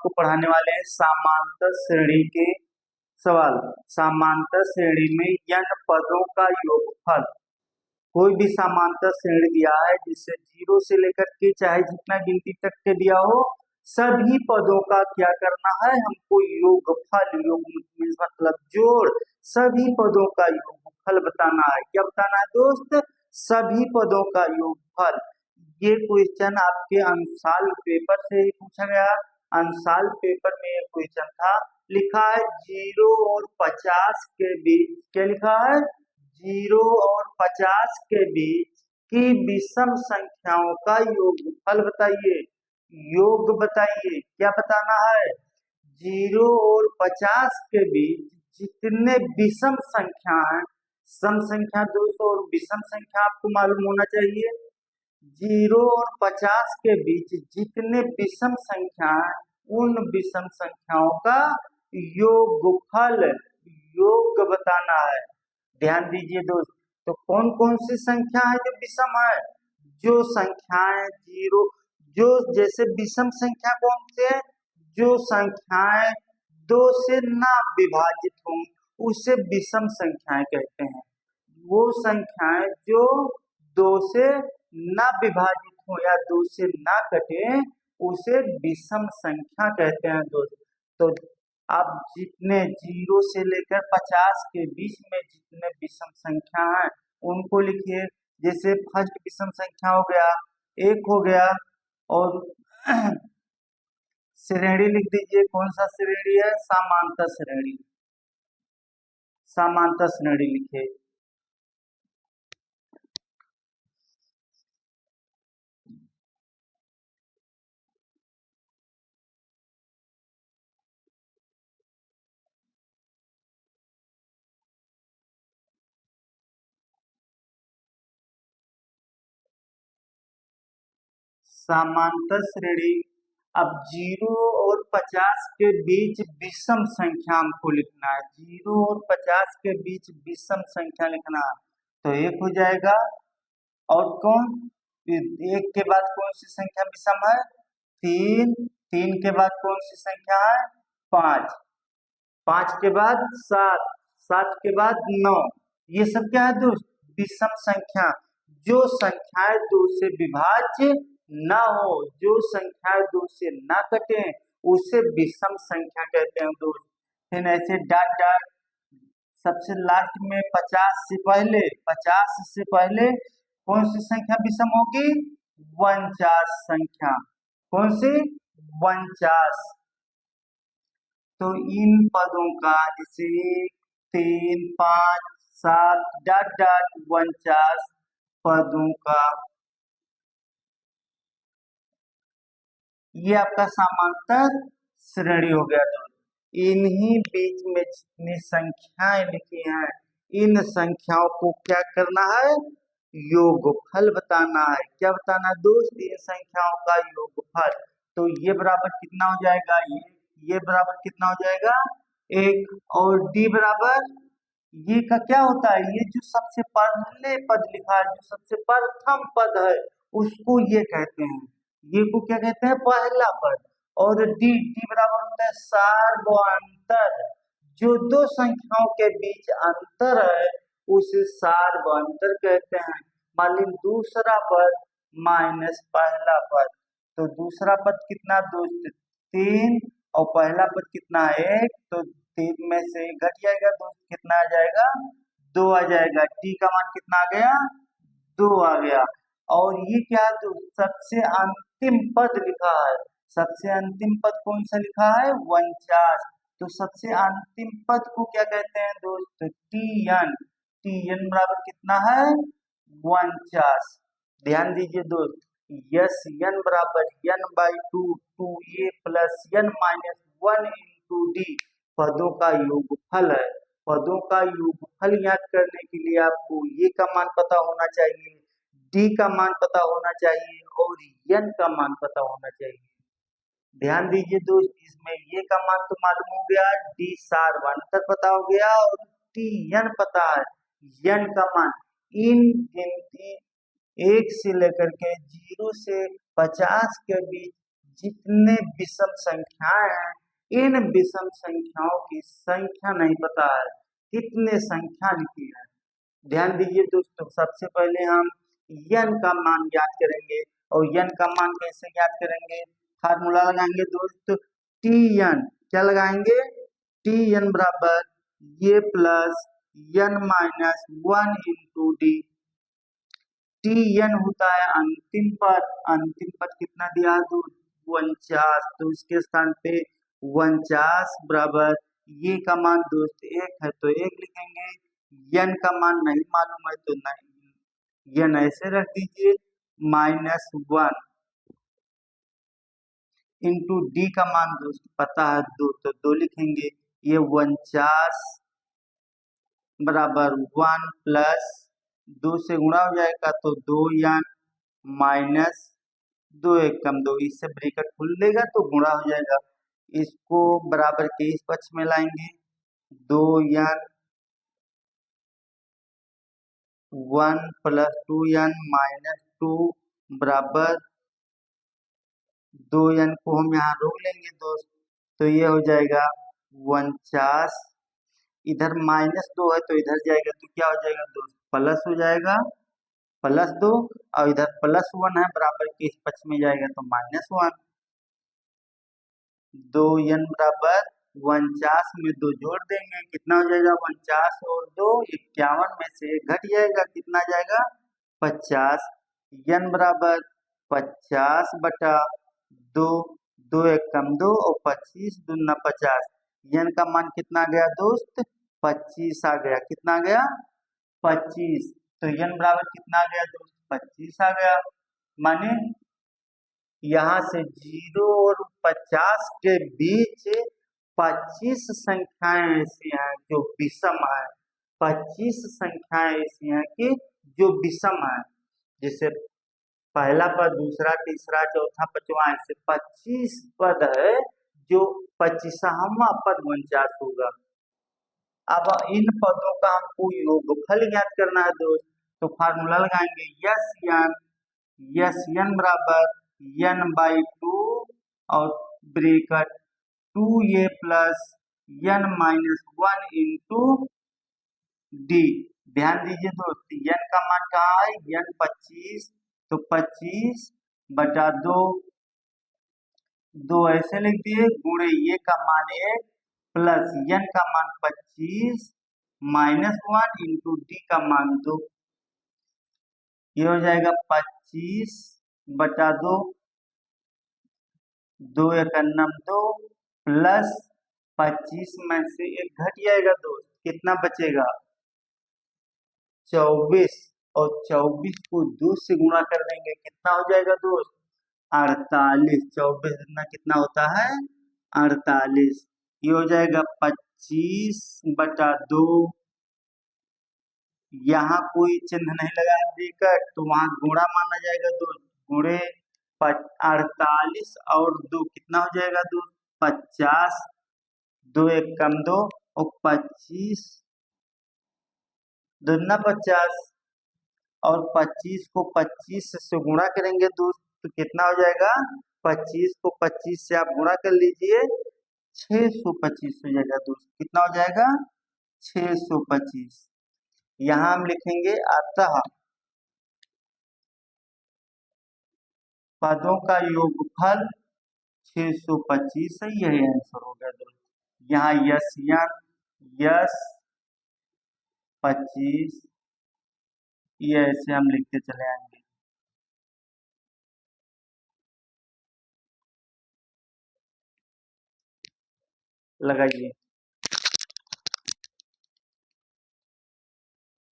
को पढ़ाने वाले हैं समांतर श्रेणी के सवाल। समांतर श्रेणी में n पदों का योगफल, कोई भी समांतर श्रेणी दिया है जिससे 0 से लेकर के चाहे जितना गिनती तक के दिया हो, सभी पदों का क्या करना है, हमको योगफल, योग मतलब जोड़, सभी पदों का योगफल बताना है। क्या बताना है दोस्त? सभी पदों का योगफल। ये क्वेश्चन आपके अंशाल पेपर से ही पूछा गया। अंशाल पेपर में ये क्वेश्चन था, लिखा है 0 और 50 के बीच, क्या लिखा है? 0 और 50 के बीच की विषम संख्याओं का योगफल बताइए। योग बताइए, क्या बताना है? 0 और 50 के बीच जितने विषम संख्या हैं, सम संख्या 200 और विषम संख्या आपको मालूम होना चाहिए। 0 और 50 के बीच जितने विषम संख्या हैं, उन विषम संख्याओं का योगफल, योग बताना है। ध्यान दीजिए दोस्त, तो कौन कौन सी संख्या है जो विषम है? जो संख्याएं 0, जो जैसे विषम संख्या कौन से है? जो संख्याएं 2 से ना विभाजित हों उसे विषम संख्याएं कहते हैं। वो संख्याएं जो 2 से ना विभाजित हो या 2 से ना कटे उसे विषम संख्या कहते हैं दोस्त। तो आप जितने 0 से लेकर 50 के बीच में जितने विषम संख्या हैं उनको लिखिए। जैसे फर्स्ट विषम संख्या हो गया 1 हो गया, और श्रेणी लिख दीजिए। कौन सा श्रेणी है? समांतर श्रेणी। समांतर श्रेणी लिखिए। समांतर श्रेणी। अब 0 और 50 के बीच विषम संख्या हमको लिखना है। 0 और 50 के बीच विषम संख्या लिखना है, तो 1 हो जाएगा। और कौन? 1 के बाद कौन सी संख्या विषम है? 3। 3 के बाद कौन सी संख्या है? 5। 5 के बाद 7। 7 के बाद 9। ये सब क्या है दोस्त? विषम संख्या। जो संख्याएं 2 से विभाज्य ना हो, जो संख्याएं 2 से ना कटे उसे विषम संख्या कहते हैं दोस्त। फिर ऐसे डॉट डॉट, सबसे लास्ट में 50 से पहले, 50 से पहले कौन सी संख्या विषम होगी? 49 संख्या। कौन सी? 49। तो इन पदों का जैसे 3, 5, 7 डॉट डॉट 49 पदों का, ये आपका समांतर श्रेणी हो गया दोस्त। इन्हीं बीच में जितनी संख्याएं लिखी हैं, इन संख्याओं को क्या करना है? योगफल बताना है। क्या बताना है दोस्त? इन संख्याओं का योगफल। तो ये बराबर कितना हो जाएगा? ये बराबर कितना हो जाएगा? 1। और डी बराबर, ये का क्या होता है? ये जो सबसे पहले पद लिखा है, जो सबसे प्रथम पद है, उसको ये कहते हैं। ये को क्या कहते हैं? पहला पद। और डी, डी बराबर होता है सार्वअंतर। जो दो संख्याओं के बीच अंतर है उसे सार्वअंतर कहते हैं। मान ली दूसरा पद माइनस पहला पद, तो दूसरा पद कितना दोस्त? 3, और पहला पद कितना? 1। तो 3 में से घट जाएगा दोस्त, कितना आ जाएगा? 2 आ जाएगा। टी का मान कितना आ गया? 2 आ गया। और ये क्या है दोस्त? सबसे अंतिम पद लिखा है। सबसे अंतिम पद कौन सा लिखा है? 49। तो सबसे अंतिम पद को क्या कहते हैं दोस्त? T N. टी एन बराबर कितना है? 49। ध्यान दीजिए दोस्त, यस एन बराबर N by 2, 2a plus N minus 1 into D पदों का योगफल है। पदों का योगफल याद करने के लिए आपको ये का मान पता होना चाहिए, डी का मान पता होना चाहिए, और एन का मान पता होना चाहिए। ध्यान दीजिए दोस्त, इसमें ये का मान तो मालूम हो गया, डी सार्वअंतर पता हो गया, और टी एन पता है। एन का मान इन गिनती 1 से लेकर के 0 से 50 के बीच जितने विषम संख्याएं हैं इन विषम संख्याओं की संख्या नहीं पता है, कितने संख्या लिखी है। ध्यान दीजिए दोस्तों, सबसे पहले हम n का मान ज्ञात करेंगे। और n का मान कैसे ज्ञात करेंगे? फार्मूला लगाएंगे दोस्त, Tn। क्या लगाएंगे? Tn बराबर ये plus n minus 1 × d। Tn होता है अंतिम पद। अंतिम पद कितना दिया है दोस्त? 49। तो इसके स्थान पे 49 बराबर ये का मान दोस्त 1 है तो 1 लिखेंगे। n का मान नहीं मालूम है तो नहीं, n ऐसे रख दीजिए। -1 इंटू d का मान दोस्त पता है 2 तो 2 लिखेंगे। ये 49 बराबर 1 प्लस 2 से गुणा हो जाएगा तो 2 n माइनस 2 1 कम 2, इससे ब्रैकेट खुल लेगा तो गुणा हो जाएगा। इसको बराबर के इस पक्ष में लाएंगे। 2 n 1 प्लस 2 n माइनस 2 बराबर 2 n को हम यहाँ रोक लेंगे दोस्त। तो ये हो जाएगा 49। इधर -2 है तो इधर जाएगा तो क्या हो जाएगा दोस्त? प्लस हो जाएगा, +2। और इधर +1 है बराबर के इस पक्ष में जाएगा तो -1। 2 n बराबर 49 में 2 जोड़ देंगे, कितना हो जाएगा? 49 और 2 51 में से 1 घट जाएगा, कितना जाएगा? 50। n बराबर 50 बटा 2, 2 1 कम 2 और 25 दूना 50। n का मान कितना आ गया दोस्त? 25 आ गया। कितना आ गया? 25। तो n बराबर कितना आ गया दोस्त? 25 आ गया। माने यहाँ से 0 और 50 के बीच 25 संख्याएं ऐसी हैं जो विषम है। 25 संख्याएं ऐसी हैं कि जो विषम है। जैसे पहला पद, दूसरा, तीसरा, चौथा, पांचवा, ऐसे 25 पद है जो 25वां पद 49 होगा। अब इन पदों का हमको योगफल ज्ञात करना है दोस्त। तो फार्मूला लगाएंगे यस एन बराबर n/2 और bracket 2a plus n-1 into D. ध्यान दीजिए दोस्त, n का मान कहाँ है? n 25, तो 25 बटा 2, 2 ऐसे लिख दिए, गुणे ये का मान 1 प्लस n का मान 25 -1 इंटू डी का मान 2। ये हो जाएगा 25 बटा 2, 2 1 2 प्लस 25 में से 1 घट जाएगा दोस्त, कितना बचेगा? 24। और 24 को 2 से गुणा कर देंगे, कितना हो जाएगा दोस्त? 48। 24 गुना कितना होता है? 48। ये हो जाएगा 25 बटा 2। यहाँ कोई चिन्ह नहीं लगा ब्रैकेट तो वहां गुणा माना जाएगा दोस्त। गुणे 48 और 2 कितना हो जाएगा दोस्त? 50। 2 1 कम 2 और 25 दूना 50। और 25 को 25 से गुणा करेंगे दोस्त तो कितना हो जाएगा? 25 को 25 से आप गुणा कर लीजिए, 625 हो जाएगा दोस्त। कितना हो जाएगा? 625। यहाँ हम लिखेंगे अतः पदों का योगफल 625 है। यही आंसर हो गया दोस्त। यहाँ यस 25 ये ऐसे हम लिखते चले आएंगे। लगाइए।